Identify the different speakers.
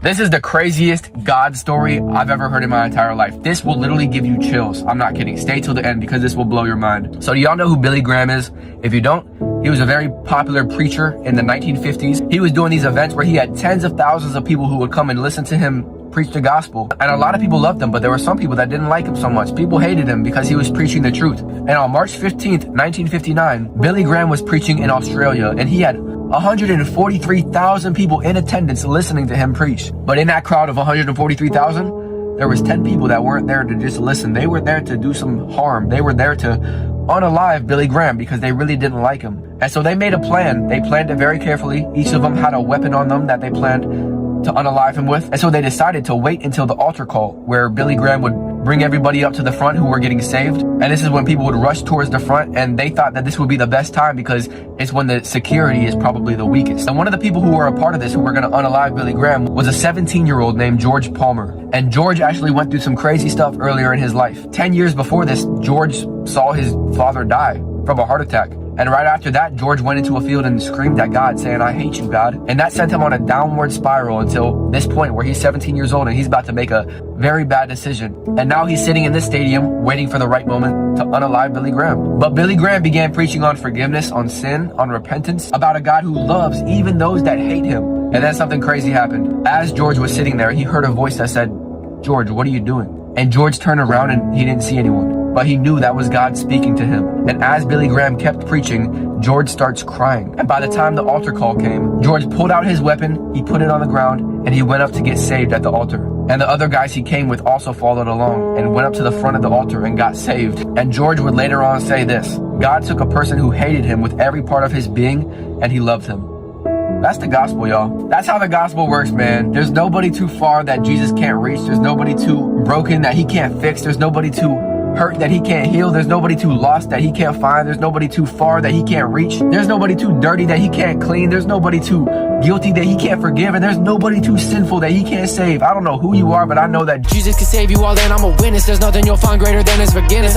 Speaker 1: This is the craziest God story I've ever heard in my entire life. This will literally give you chills. I'm not kidding. Stay till the end because this will blow your mind. So do y'all know who Billy Graham is? If you don't, he was a very popular preacher in the 1950s. He was doing these events where he had tens of thousands of people who would come and listen to him preach the gospel. And a lot of people loved him, but there were some people that didn't like him so much. People hated him because he was preaching the truth. And on March 15th, 1959, Billy Graham was preaching in Australia, and he had 143,000 people in attendance listening to him preach. But in that crowd of 143,000, there was 10 people that weren't there to just listen. They were there to do some harm. They were there to unalive Billy Graham because they really didn't like him. And so they made a plan. They planned it very carefully. Each of them had a weapon on them that they planned to unalive him with. And so they decided to wait until the altar call, where Billy Graham would bring everybody up to the front who were getting saved. And this is when people would rush towards the front, and they thought that this would be the best time because it's when the security is probably the weakest. And one of the people who were a part of this, who were going to unalive Billy Graham, was a 17-year-old named George Palmer. And George actually went through some crazy stuff earlier in his life. 10 years before this, George saw his father die from a heart attack. And right after that, George went into a field and screamed at God, saying, "I hate you, God." And that sent him on a downward spiral until this point where he's 17 years old and he's about to make a very bad decision. And now he's sitting in this stadium waiting for the right moment to unalive Billy Graham. But Billy Graham began preaching on forgiveness, on sin, on repentance, about a God who loves even those that hate him. And then something crazy happened. As George was sitting there, he heard a voice that said, "George, what are you doing?" And George turned around and he didn't see anyone. But he knew that was God speaking to him. And as Billy Graham kept preaching, George starts crying. And by the time the altar call came, George pulled out his weapon, he put it on the ground, and he went up to get saved at the altar. And the other guys he came with also followed along and went up to the front of the altar and got saved. And George would later on say this: God took a person who hated him with every part of his being, and he loved him. That's the gospel, y'all. That's how the gospel works, man. There's nobody too far that Jesus can't reach. There's nobody too broken that he can't fix. There's nobody too hurt that he can't heal. There's nobody too lost that he can't find. There's nobody too far that he can't reach. There's nobody too dirty that he can't clean. There's nobody too guilty that he can't forgive. And there's nobody too sinful that he can't save. I don't know who you are, but I know that
Speaker 2: Jesus can save you all, and I'm a witness. There's nothing you'll find greater than his forgiveness.